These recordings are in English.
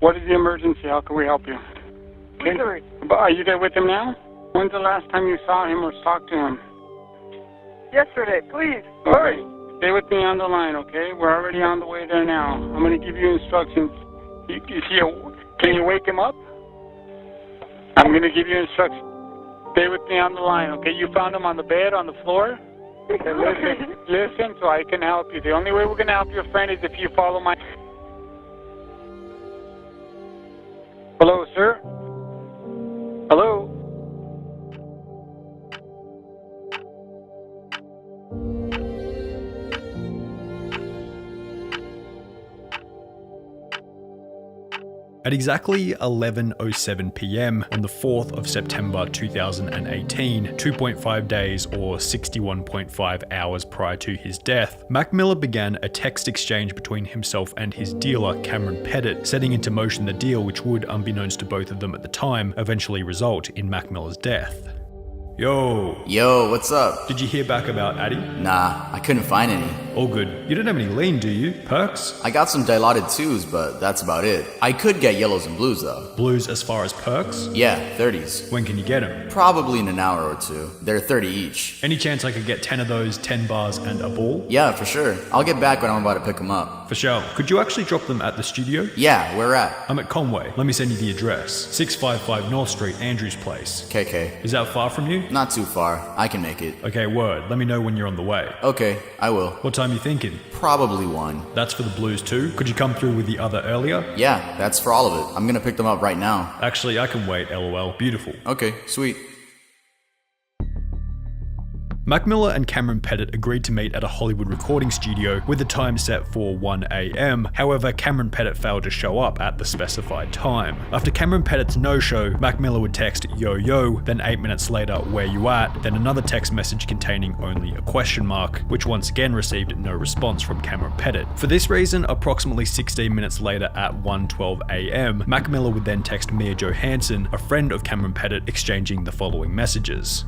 What is the emergency? How can we help you? Okay. But are you there with him now? When's the last time you saw him or talked to him? Yesterday, please. Hurry. Stay with me on the line, okay? We're already on the way there now. I'm going to give you instructions. Can you wake him up? I'm going to give you instructions. Stay with me on the line, okay? You found him on the bed, on the floor? Okay, listen so I can help you. The only way we're going to help your friend is if you follow my... Hello, sir? Hello? At exactly 11:07 p.m. on the 4th of September 2018, 2.5 days or 61.5 hours prior to his death, Mac Miller began a text exchange between himself and his dealer, Cameron Pettit, setting into motion the deal which would, unbeknownst to both of them at the time, eventually result in Mac Miller's death. Yo, what's up? Did you hear back about Addy? Nah, I couldn't find any. All good. You don't have any lean, do you? Perks? I got some dilated 2s, but that's about it. I could get yellows and blues though. Blues as far as perks? Yeah, 30s. When can you get them? Probably in an hour or two. They're 30 each. Any chance I could get 10 of those, 10 bars and a ball? Yeah, for sure. I'll get back when I'm about to pick them up. For sure. Could you actually drop them at the studio? Yeah, where at? I'm at Conway. Let me send you the address. 655 North Street, Andrews Place. KK. Is that far from you? Not too far. I can make it. Okay, word. Let me know when you're on the way. Okay, I will. What time are you thinking? Probably 1. That's for the blues too? Could you come through with the other earlier? Yeah, that's for all of it. I'm gonna pick them up right now. Actually, I can wait, lol. Beautiful. Okay, sweet. Mac Miller and Cameron Pettit agreed to meet at a Hollywood recording studio with the time set for 1 a.m. However, Cameron Pettit failed to show up at the specified time. After Cameron Pettit's no-show, Mac Miller would text yo yo, then 8 minutes later, where you at, then another text message containing only a question mark, which once again received no response from Cameron Pettit. For this reason, approximately 16 minutes later at 1:12 a.m., Mac Miller would then text Mia Johansson, a friend of Cameron Pettit, exchanging the following messages.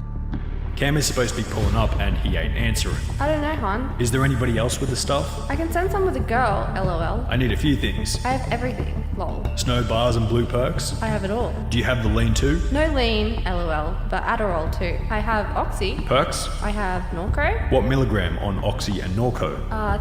Cam is supposed to be pulling up and he ain't answering. I don't know, hon. Is there anybody else with the stuff? I can send some with a girl, lol. I need a few things. I have everything, lol. Snow bars and blue perks? I have it all. Do you have the lean too? No lean, lol, but Adderall too. I have Oxy. Perks? I have Norco. What milligram on Oxy and Norco?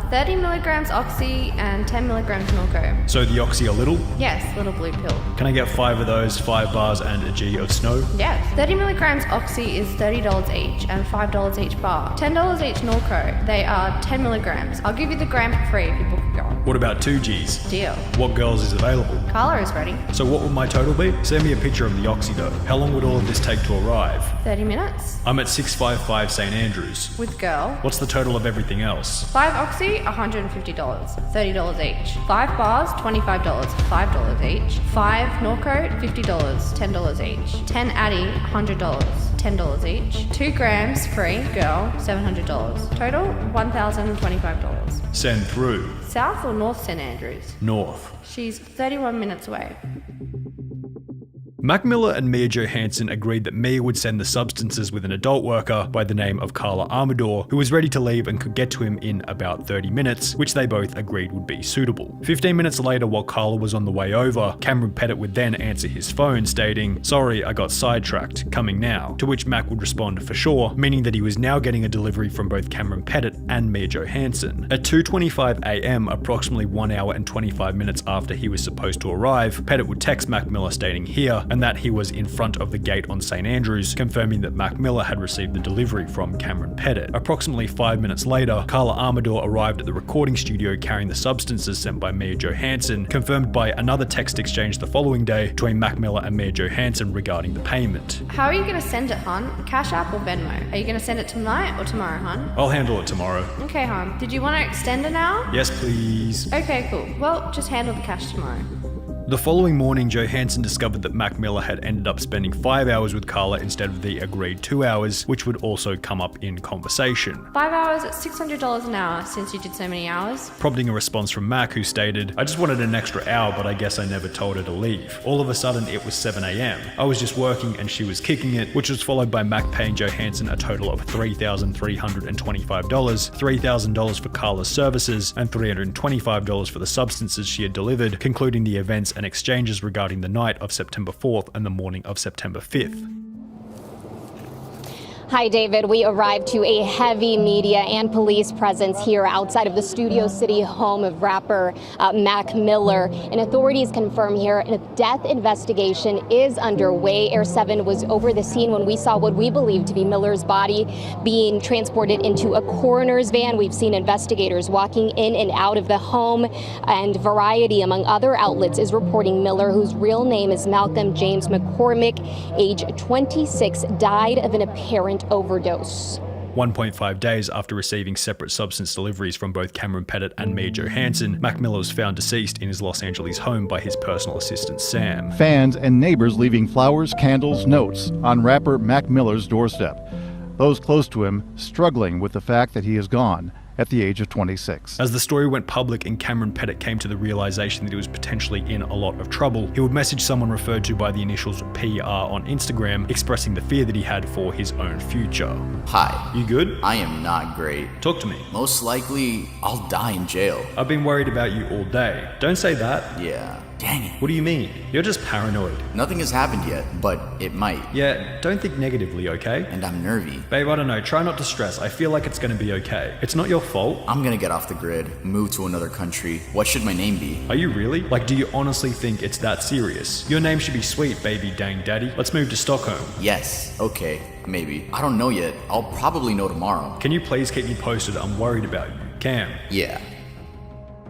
30 milligrams Oxy and 10 milligrams Norco. So the Oxy a little? Yes, little blue pill. Can I get 5 of those, 5 bars and a G of snow? Yes. 30 milligrams Oxy is $30 each and $5 each bar. $10 each Norco. They are 10 milligrams. I'll give you the gram for free if you book a girl. What about 2 Gs? Deal. What girls is available? Carla is ready. So what would my total be? Send me a picture of the Oxy though. How long would all of this take to arrive? 30 minutes. I'm at 655 St. Andrews. With girl. What's the total of everything else? 5 Oxy, $150. $30 each. 5 bars, $25. $5 each. 5 Norco, $50. $10 each. 10 Addy, $100. $10 each. 2 grams free, girl, $700. Total, $1,025. Send through. South or North St. Andrews? North. She's 31 minutes away. Mac Miller and Mia Johansson agreed that Mia would send the substances with an adult worker by the name of Carla Amador, who was ready to leave and could get to him in about 30 minutes, which they both agreed would be suitable. 15 minutes later, while Carla was on the way over, Cameron Pettit would then answer his phone stating, "Sorry, I got sidetracked, coming now," to which Mac would respond for sure, meaning that he was now getting a delivery from both Cameron Pettit and Mia Johansson. At 2:25 a.m, approximately 1 hour and 25 minutes after he was supposed to arrive, Pettit would text Mac Miller stating here, and that he was in front of the gate on St. Andrews, confirming that Mac Miller had received the delivery from Cameron Pettit. Approximately 5 minutes later, Carla Amador arrived at the recording studio carrying the substances sent by Mia Johansson, confirmed by another text exchange the following day between Mac Miller and Mia Johansson regarding the payment. How are you going to send it, hon? Cash App or Venmo? Are you going to send it tonight or tomorrow, hon? I'll handle it tomorrow. Okay, hon. Did you want to extend an hour? Yes, please. Okay, cool. Well, just handle the cash tomorrow. The following morning, Johansson discovered that Mac Miller had ended up spending 5 hours with Carla instead of the agreed 2 hours, which would also come up in conversation. 5 hours at $600 an hour since you did so many hours. Prompting a response from Mac, who stated, "I just wanted an extra hour, but I guess I never told her to leave. All of a sudden, it was 7 a.m. I was just working and she was kicking it," which was followed by Mac paying Johansson a total of $3,325, $3,000 for Carla's services, and $325 for the substances she had delivered, concluding the events and exchanges regarding the night of September 4th and the morning of September 5th. Hi, David. We arrived to a heavy media and police presence here outside of the Studio City home of rapper Mac Miller. And authorities confirm here a death investigation is underway. Air 7 was over the scene when we saw what we believe to be Miller's body being transported into a coroner's van. We've seen investigators walking in and out of the home, and Variety, among other outlets, is reporting Miller, whose real name is Malcolm James McCormick, age 26, died of an apparent overdose. 1.5 days after receiving separate substance deliveries from both Cameron Pettit and Mia Johansen, Mac Miller was found deceased in his Los Angeles home by his personal assistant Sam. Fans and neighbors leaving flowers, candles, notes on rapper Mac Miller's doorstep. Those close to him struggling with the fact that he is gone at the age of 26. As the story went public and Cameron Pettit came to the realization that he was potentially in a lot of trouble, he would message someone referred to by the initials PR on Instagram, expressing the fear that he had for his own future. Hi. You good? I am not great. Talk to me. Most likely, I'll die in jail. I've been worried about you all day. Don't say that. Yeah. Dang it. What do you mean? You're just paranoid. Nothing has happened yet, but it might. Yeah, don't think negatively, okay? And I'm nervy. Babe, I don't know. Try not to stress. I feel like it's gonna be okay. It's not your fault. I'm gonna get off the grid, move to another country. What should my name be? Are you really? Like, do you honestly think it's that serious? Your name should be sweet, baby dang daddy. Let's move to Stockholm. Yes. Okay. Maybe. I don't know yet. I'll probably know tomorrow. Can you please keep me posted? I'm worried about you. Cam. Yeah.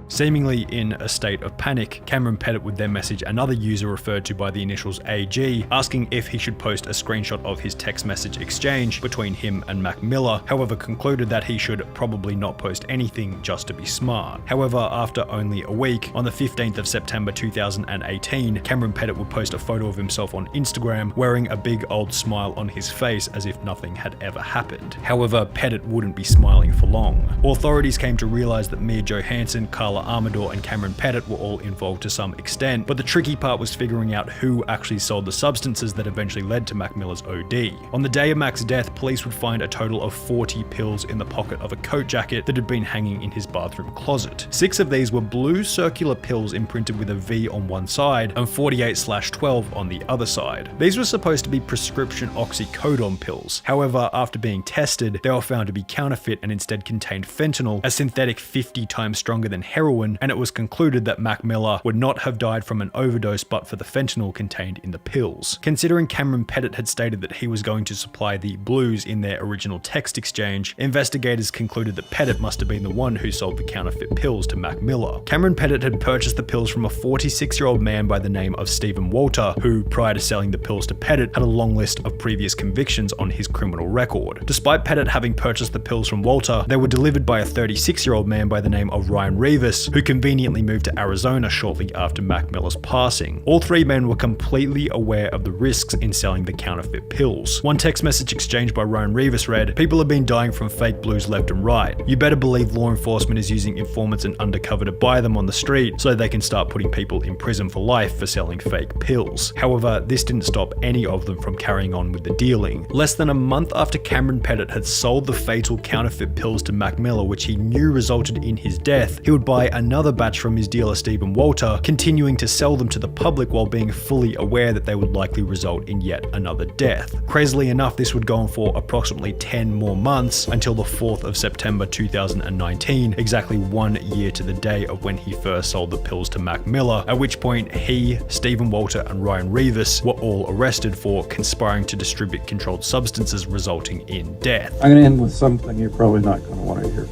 Seemingly in a state of panic, Cameron Pettit would then message another user referred to by the initials AG, asking if he should post a screenshot of his text message exchange between him and Mac Miller, however concluded that he should probably not post anything just to be smart. However, after only a week, on the 15th of September 2018, Cameron Pettit would post a photo of himself on Instagram wearing a big old smile on his face as if nothing had ever happened. However, Pettit wouldn't be smiling for long. Authorities came to realize that Mia Johansen, Carla Amador and Cameron Pettit were all involved to some extent, but the tricky part was figuring out who actually sold the substances that eventually led to Mac Miller's OD. On the day of Mac's death, police would find a total of 40 pills in the pocket of a coat jacket that had been hanging in his bathroom closet. 6 of these were blue circular pills imprinted with a V on one side and 48/12 on the other side. These were supposed to be prescription oxycodone pills. However, after being tested, they were found to be counterfeit and instead contained fentanyl, a synthetic 50 times stronger than heroin, and it was concluded that Mac Miller would not have died from an overdose but for the fentanyl contained in the pills. Considering Cameron Pettit had stated that he was going to supply the blues in their original text exchange, investigators concluded that Pettit must have been the one who sold the counterfeit pills to Mac Miller. Cameron Pettit had purchased the pills from a 46-year-old man by the name of Stephen Walter, who, prior to selling the pills to Pettit, had a long list of previous convictions on his criminal record. Despite Pettit having purchased the pills from Walter, they were delivered by a 36-year-old man by the name of Ryan Rivas, who conveniently moved to Arizona shortly after Mac Miller's passing. All 3 men were completely aware of the risks in selling the counterfeit pills. One text message exchanged by Ryan Rivas read, "People have been dying from fake blues left and right. You better believe law enforcement is using informants and undercover to buy them on the street so they can start putting people in prison for life for selling fake pills." However, this didn't stop any of them from carrying on with the dealing. Less than a month after Cameron Pettit had sold the fatal counterfeit pills to Mac Miller, which he knew resulted in his death, he would buy another batch from his dealer Stephen Walter, continuing to sell them to the public while being fully aware that they would likely result in yet another death. Crazily enough, this would go on for approximately 10 more months until the 4th of September 2019, exactly 1 year to the day of when he first sold the pills to Mac Miller, at which point he, Stephen Walter and Ryan Rivas were all arrested for conspiring to distribute controlled substances resulting in death. I'm going to end with something you're probably not going to want to hear.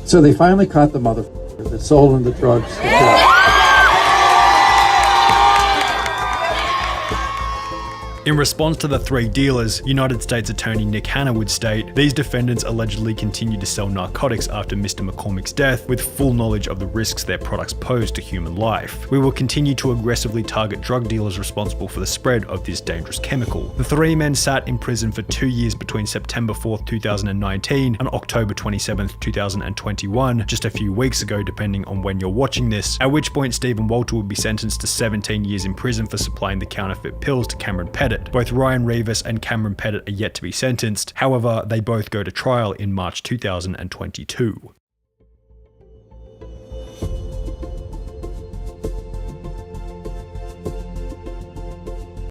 So they finally caught the motherfucker that sold him the drugs. In response to the 3 dealers, United States Attorney Nick Hanna would state, "These defendants allegedly continued to sell narcotics after Mr. McCormick's death with full knowledge of the risks their products pose to human life. We will continue to aggressively target drug dealers responsible for the spread of this dangerous chemical." The 3 men sat in prison for 2 years between September 4th, 2019 and October 27th, 2021, just a few weeks ago depending on when you're watching this, at which point Stephen Walter would be sentenced to 17 years in prison for supplying the counterfeit pills to Cameron Pettit. Both Ryan Rivas and Cameron Pettit are yet to be sentenced, however, they both go to trial in March 2022.